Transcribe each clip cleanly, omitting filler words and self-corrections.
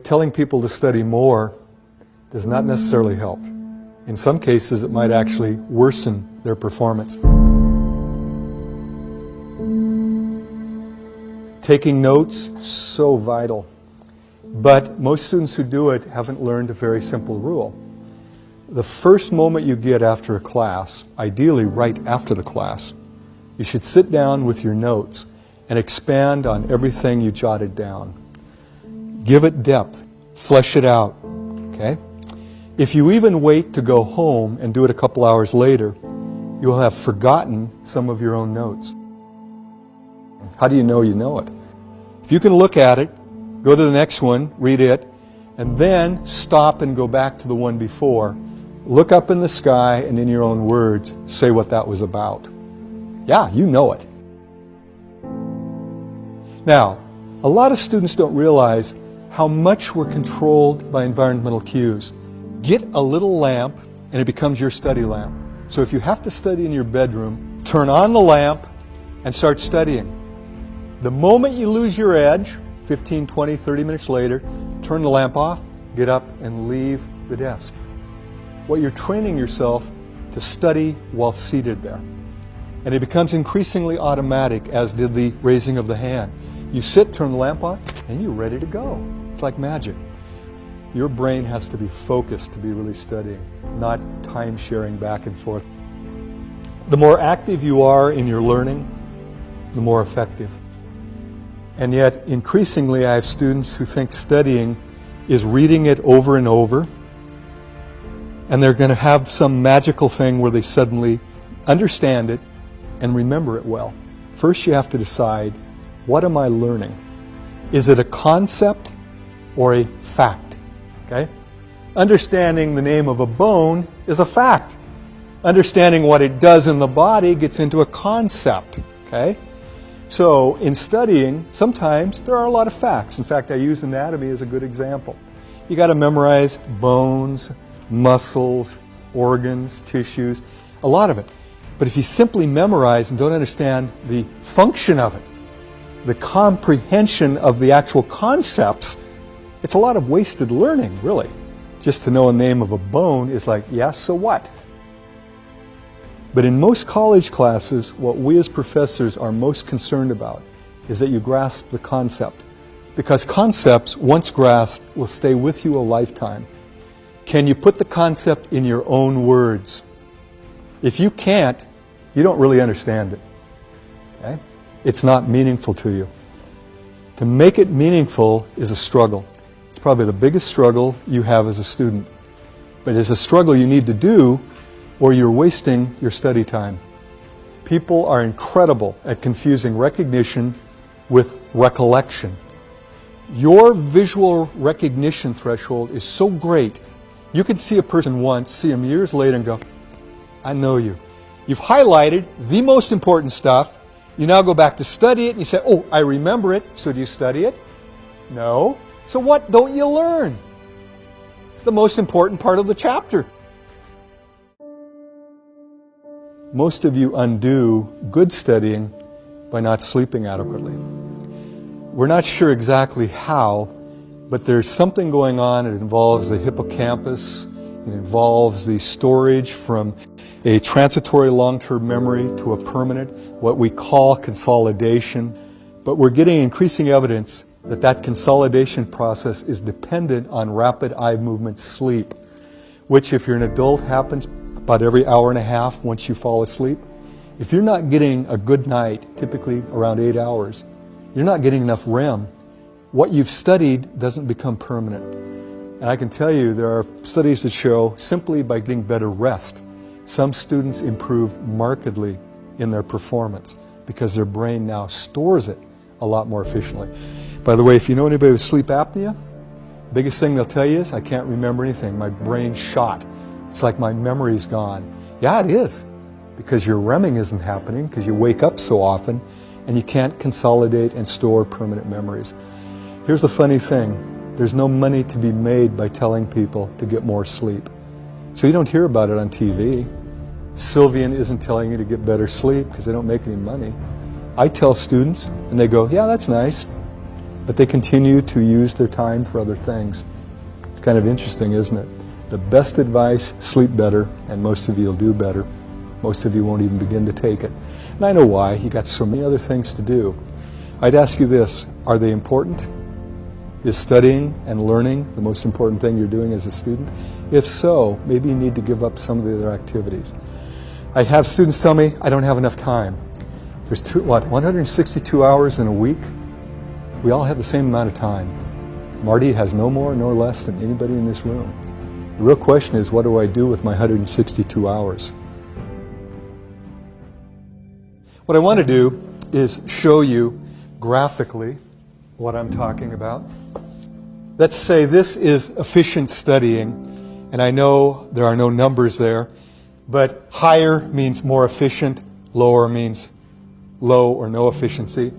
telling people to study more does not necessarily help. In some cases, it might actually worsen their performance. Taking notes, so vital. But most students who do it haven't learned a very simple rule. The first moment you get after a class, ideally right after the class, you should sit down with your notes and expand on everything you jotted down. Give it depth, flesh it out, okay? If you even wait to go home and do it a couple hours later, you'll have forgotten some of your own notes. How do you know it? If you can look at it, go to the next one, read it, and then stop and go back to the one before. Look up in the sky and in your own words, say what that was about. Yeah, you know it. Now, a lot of students don't realize how much we're controlled by environmental cues. Get a little lamp and it becomes your study lamp. So if you have to study in your bedroom, turn on the lamp and start studying. The moment you lose your edge, 15, 20, 30 minutes later, turn the lamp off, get up and leave the desk. What you're training yourself to study while seated there. And it becomes increasingly automatic, as did the raising of the hand. You sit, turn the lamp on, and you're ready to go. It's like magic. Your brain has to be focused to be really studying, not time sharing back and forth. The more active you are in your learning, the more effective. And yet, increasingly, I have students who think studying is reading it over and over, and they're going to have some magical thing where they suddenly understand it and remember it well. First, you have to decide, what am I learning? Is it a concept or a fact? Okay? Understanding the name of a bone is a fact. Understanding what it does in the body gets into a concept. Okay? So, in studying, sometimes there are a lot of facts. In fact, I use anatomy as a good example. You got to memorize bones, muscles, organs, tissues, a lot of it. But if you simply memorize and don't understand the function of it, the comprehension of the actual concepts, it's a lot of wasted learning, really. Just to know a name of a bone is like, yeah, so what? But in most college classes, what we as professors are most concerned about is that you grasp the concept. Because concepts, once grasped, will stay with you a lifetime. Can you put the concept in your own words? If you can't, you don't really understand it. Okay? It's not meaningful to you. To make it meaningful is a struggle. It's probably the biggest struggle you have as a student. But it's a struggle you need to do, or you're wasting your study time. People are incredible at confusing recognition with recollection. Your visual recognition threshold is so great, you can see a person once, see them years later and go, I know you. You've highlighted the most important stuff. You now go back to study it and you say, oh, I remember it. So do you study it? No. So what don't you learn? The most important part of the chapter. Most of you undo good studying by not sleeping adequately. We're not sure exactly how, but there's something going on. It involves the hippocampus. It involves the storage from a transitory long-term memory to a permanent, what we call consolidation. But we're getting increasing evidence that that consolidation process is dependent on rapid eye movement sleep, which if you're an adult happens about every hour and a half once you fall asleep. If you're not getting a good night, typically around 8 hours, you're not getting enough REM. What you've studied doesn't become permanent. And I can tell you there are studies that show simply by getting better rest, some students improve markedly in their performance because their brain now stores it a lot more efficiently. By the way, if you know anybody with sleep apnea, the biggest thing they'll tell you is, I can't remember anything. My brain's shot. It's like my memory's gone. Yeah, it is. Because your REMing isn't happening, because you wake up so often, and you can't consolidate and store permanent memories. Here's the funny thing. There's no money to be made by telling people to get more sleep. So you don't hear about it on TV. Sylvian isn't telling you to get better sleep because they don't make any money. I tell students, and they go, yeah, that's nice. but they continue to use their time for other things. It's kind of interesting, isn't it? The best advice, sleep better, and most of you will do better. Most of you won't even begin to take it. And I know why. You got so many other things to do. I'd ask you this, are they important? Is studying and learning the most important thing you're doing as a student? If so, maybe you need to give up some of the other activities. I have students tell me, I don't have enough time. There's 162 hours in a week? We all have the same amount of time. Marty has no more nor less than anybody in this room. The real question is, what do I do with my 162 hours? What I want to do is show you graphically what I'm talking about. Let's say this is efficient studying, and I know there are no numbers there, but higher means more efficient, lower means low or no efficiency.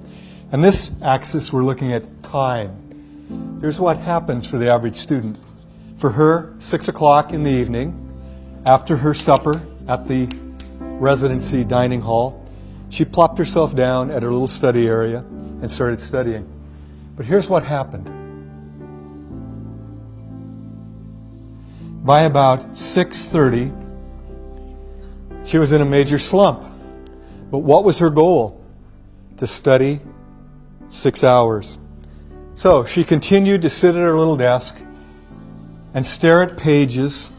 And this axis, we're looking at time. Here's what happens for the average student. For her, 6 o'clock in the evening, after her supper at the residency dining hall, she plopped herself down at her little study area and started studying. But here's what happened. By about 6:30, she was in a major slump. But what was her goal? To study 6 hours. So she continued to sit at her little desk and stare at pages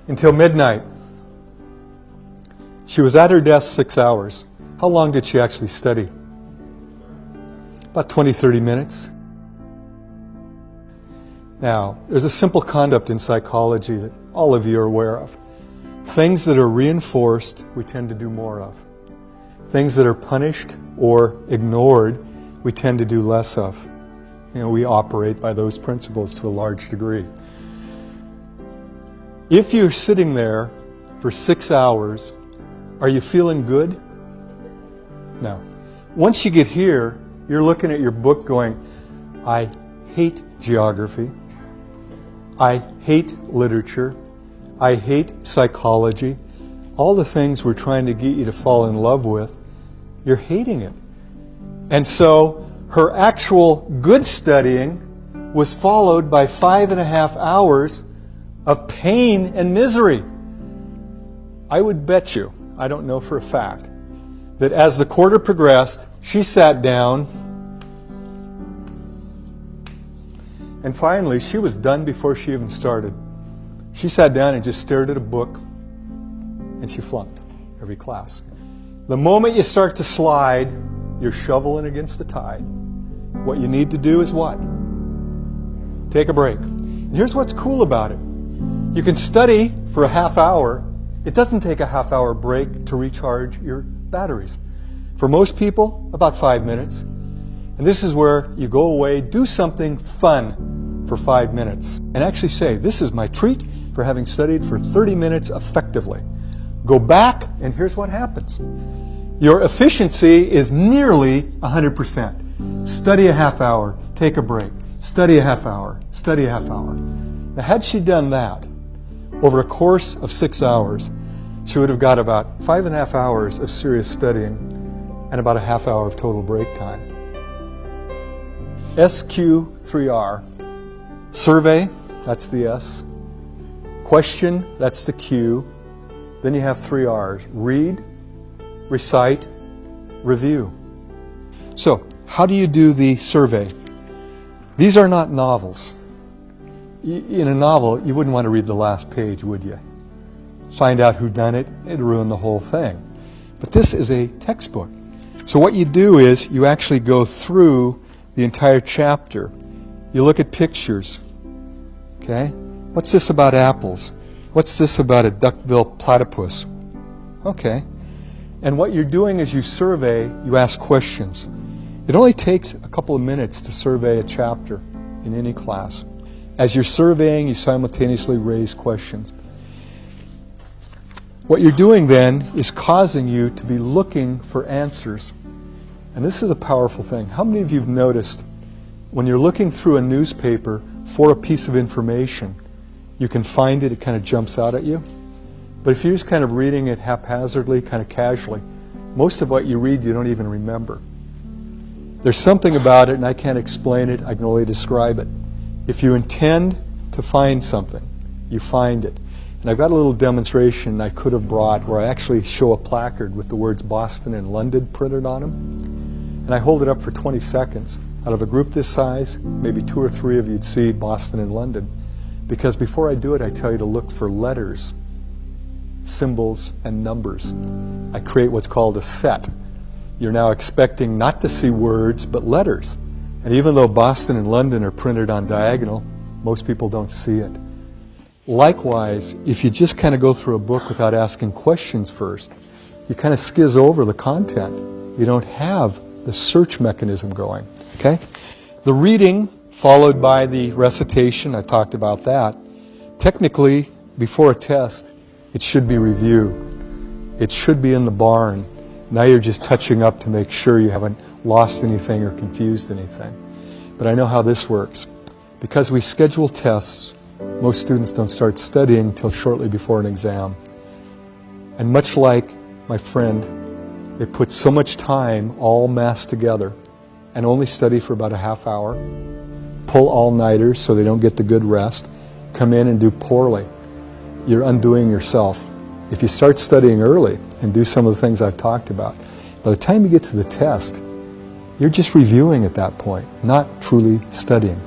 until midnight. She was at her desk 6 hours. How long did she actually study? About 20-30 minutes. Now, there's a simple concept in psychology that all of you are aware of. Things that are reinforced, we tend to do more of. Things that are punished or ignored, we tend to do less of. We operate by those principles to a large degree. If you're sitting there for 6 hours, are you feeling good? No. Once you get here, you're looking at your book going, I hate geography. I hate literature. I hate psychology. All the things we're trying to get you to fall in love with, you're hating it. And so her actual good studying was followed by 5.5 hours of pain and misery. I would bet you, I don't know for a fact, that as the quarter progressed, she sat down, and finally she was done before she even started. She sat down and just stared at a book, and she flunked every class. The moment you start to slide, you're shoveling against the tide. What you need to do is what? Take a break. And here's what's cool about it. You can study for a half hour. It doesn't take a half-hour break to recharge your batteries. For most people, about 5 minutes. And this is where you go away, do something fun for 5 minutes, and actually say, this is my treat for having studied for 30 minutes effectively. Go back, and here's what happens. Your efficiency is nearly 100%. Study a half hour, take a break. Study a half hour, study a half hour. Now, had she done that over a course of 6 hours, she would have got about 5.5 hours of serious studying and about a half hour of total break time. SQ3R. Survey, that's the S. Question, that's the Q. Then you have 3 R's. Read, recite, review. So, how do you do the survey? These are not novels. In a novel, you wouldn't want to read the last page, would you? Find out who done it, it'd ruin the whole thing. But this is a textbook. So what you do is you actually go through the entire chapter. You look at pictures. Okay? What's this about apples? What's this about a duck-billed platypus? Okay. And what you're doing is you survey, you ask questions. It only takes a couple of minutes to survey a chapter in any class. As you're surveying, you simultaneously raise questions. What you're doing then is causing you to be looking for answers. And this is a powerful thing. How many of you have noticed when you're looking through a newspaper for a piece of information, you can find it, it kind of jumps out at you? But if you're just kind of reading it haphazardly, kind of casually, most of what you read you don't even remember. There's something about it, and I can't explain it, I can only describe it. If you intend to find something, you find it. And I've got a little demonstration I could have brought where I actually show a placard with the words Boston and London printed on them. And I hold it up for 20 seconds. Out of a group this size, maybe 2 or 3 of you'd see Boston and London. Because before I do it, I tell you to look for letters, symbols, and numbers. I create what's called a set. You're now expecting not to see words, but letters. And even though Boston and London are printed on diagonal, most people don't see it. Likewise, if you just kind of go through a book without asking questions first, you kind of skizz over the content. You don't have the search mechanism going. Okay? The reading followed by the recitation, I talked about that. Technically, before a test, it should be review. It should be in the barn. Now you're just touching up to make sure you haven't lost anything or confused anything. But I know how this works. Because we schedule tests, most students don't start studying until shortly before an exam. And much like my friend, they put so much time all massed together and only study for about a half hour, pull all-nighters so they don't get the good rest, come in and do poorly. You're undoing yourself. If you start studying early and do some of the things I've talked about, by the time you get to the test, you're just reviewing at that point, not truly studying.